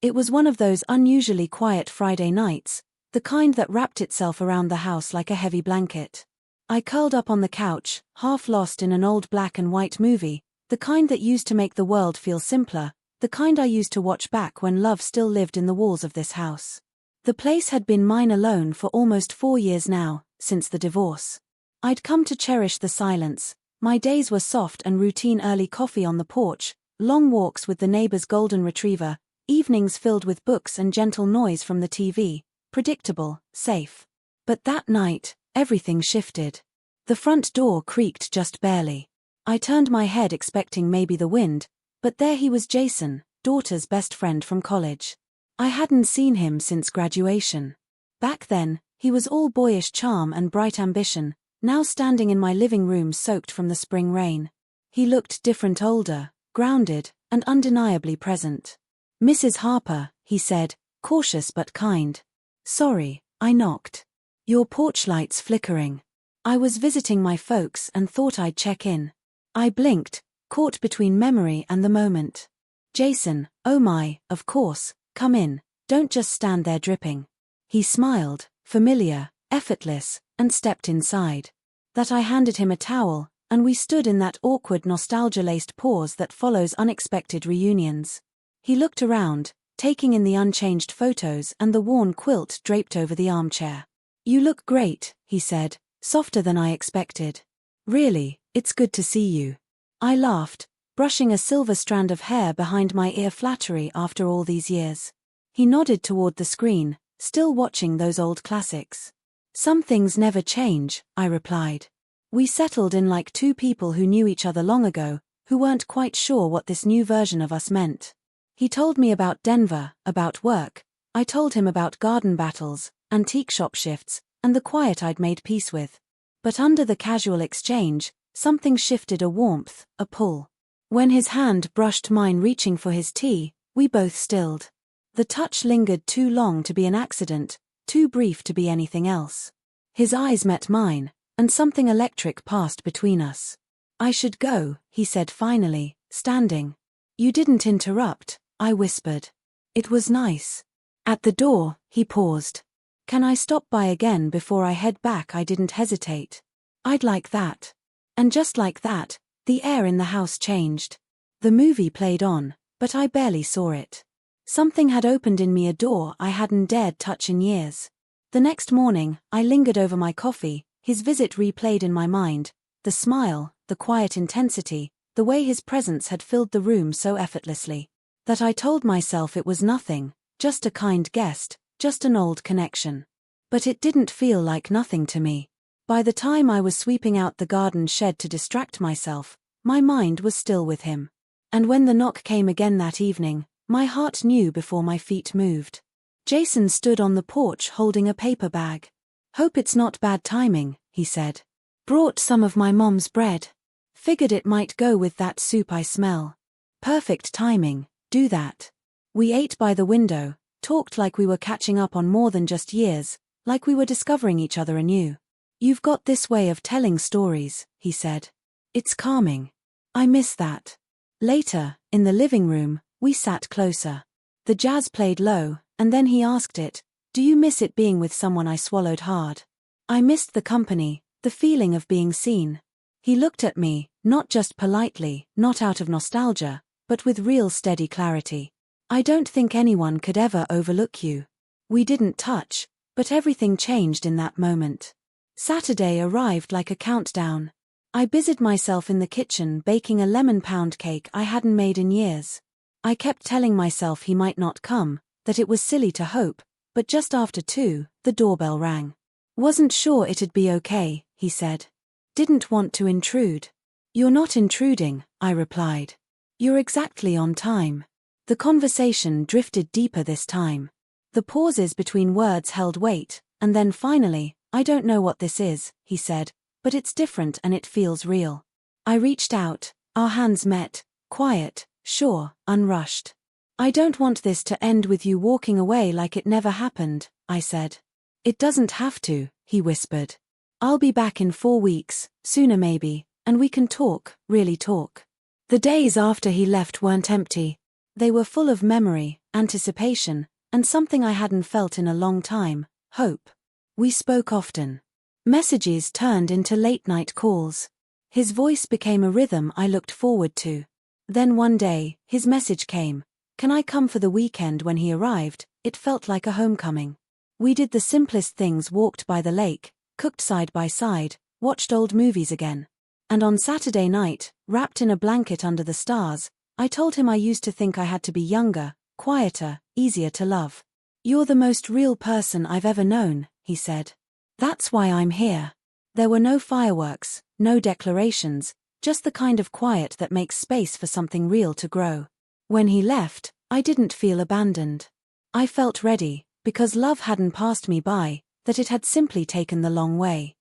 It was one of those unusually quiet Friday nights, the kind that wrapped itself around the house like a heavy blanket. I curled up on the couch, half lost in an old black and white movie, the kind that used to make the world feel simpler, the kind I used to watch back when love still lived in the walls of this house. The place had been mine alone for almost 4 years now, since the divorce. I'd come to cherish the silence. My days were soft and routine: early coffee on the porch, long walks with the neighbor's golden retriever, evenings filled with books and gentle noise from the TV, predictable, safe. But that night, everything shifted. The front door creaked just barely. I turned my head expecting maybe the wind, but there he was, Jason, daughter's best friend from college. I hadn't seen him since graduation. Back then, he was all boyish charm and bright ambition, now standing in my living room soaked from the spring rain. He looked different, older, grounded, and undeniably present. "Mrs. Harper," he said, cautious but kind. "Sorry, I knocked. Your porch light's flickering. I was visiting my folks and thought I'd check in." I blinked, caught between memory and the moment. "Jason, oh my, of course, come in, don't just stand there dripping." He smiled, familiar, effortless, and stepped inside. That I handed him a towel, and we stood in that awkward nostalgia-laced pause that follows unexpected reunions. He looked around, taking in the unchanged photos and the worn quilt draped over the armchair. "You look great," he said, softer than I expected. "Really, it's good to see you." I laughed, brushing a silver strand of hair behind my ear. "Flattery after all these years." He nodded toward the screen, still watching those old classics. "Some things never change," I replied. We settled in like two people who knew each other long ago, who weren't quite sure what this new version of us meant. He told me about Denver, about work. I told him about garden battles, antique shop shifts, and the quiet I'd made peace with. But under the casual exchange, something shifted: a warmth, a pull. When his hand brushed mine reaching for his tea, we both stilled. The touch lingered too long to be an accident, too brief to be anything else. His eyes met mine, and something electric passed between us. "I should go," he said finally, standing. "You didn't interrupt," I whispered. "It was nice." At the door, he paused. "Can I stop by again before I head back?" I didn't hesitate. "I'd like that." And just like that, the air in the house changed. The movie played on, but I barely saw it. Something had opened in me, a door I hadn't dared touch in years. The next morning, I lingered over my coffee, his visit replayed in my mind, the smile, the quiet intensity, the way his presence had filled the room so effortlessly, that I told myself it was nothing, just a kind guest, just an old connection. But it didn't feel like nothing to me. By the time I was sweeping out the garden shed to distract myself, my mind was still with him. And when the knock came again that evening, my heart knew before my feet moved. Jason stood on the porch holding a paper bag. "Hope it's not bad timing," he said. "Brought some of my mom's bread. Figured it might go with that soup I smell." "Perfect timing, do that." We ate by the window, talked like we were catching up on more than just years, like we were discovering each other anew. "You've got this way of telling stories," he said. "It's calming. I miss that." Later, in the living room, we sat closer. The jazz played low, and then he asked it, "Do you miss it being with someone?" I swallowed hard. I missed the company, the feeling of being seen. He looked at me, not just politely, not out of nostalgia, but with real steady clarity. "I don't think anyone could ever overlook you." We didn't touch, but everything changed in that moment. Saturday arrived like a countdown. I busied myself in the kitchen baking a lemon pound cake I hadn't made in years. I kept telling myself he might not come, that it was silly to hope, but just after 2, the doorbell rang. "Wasn't sure it'd be okay," he said. "Didn't want to intrude." "You're not intruding," I replied. "You're exactly on time." The conversation drifted deeper this time. The pauses between words held weight, and then finally, "I don't know what this is," he said, "but it's different and it feels real." I reached out, our hands met, quiet, sure, unrushed. "I don't want this to end with you walking away like it never happened," I said. "It doesn't have to," he whispered. "I'll be back in 4 weeks, sooner maybe, and we can talk, really talk." The days after he left weren't empty. They were full of memory, anticipation, and something I hadn't felt in a long time, hope. We spoke often. Messages turned into late-night calls. His voice became a rhythm I looked forward to. Then one day, his message came. Can I come for the weekend? When he arrived, it felt like a homecoming. We did the simplest things, walked by the lake, cooked side by side, watched old movies again. And on Saturday night, wrapped in a blanket under the stars, I told him I used to think I had to be younger, quieter, easier to love. You're the most real person I've ever known, he said. That's why I'm here. There were no fireworks, no declarations, just the kind of quiet that makes space for something real to grow. When he left, I didn't feel abandoned. I felt ready, because love hadn't passed me by, that it had simply taken the long way.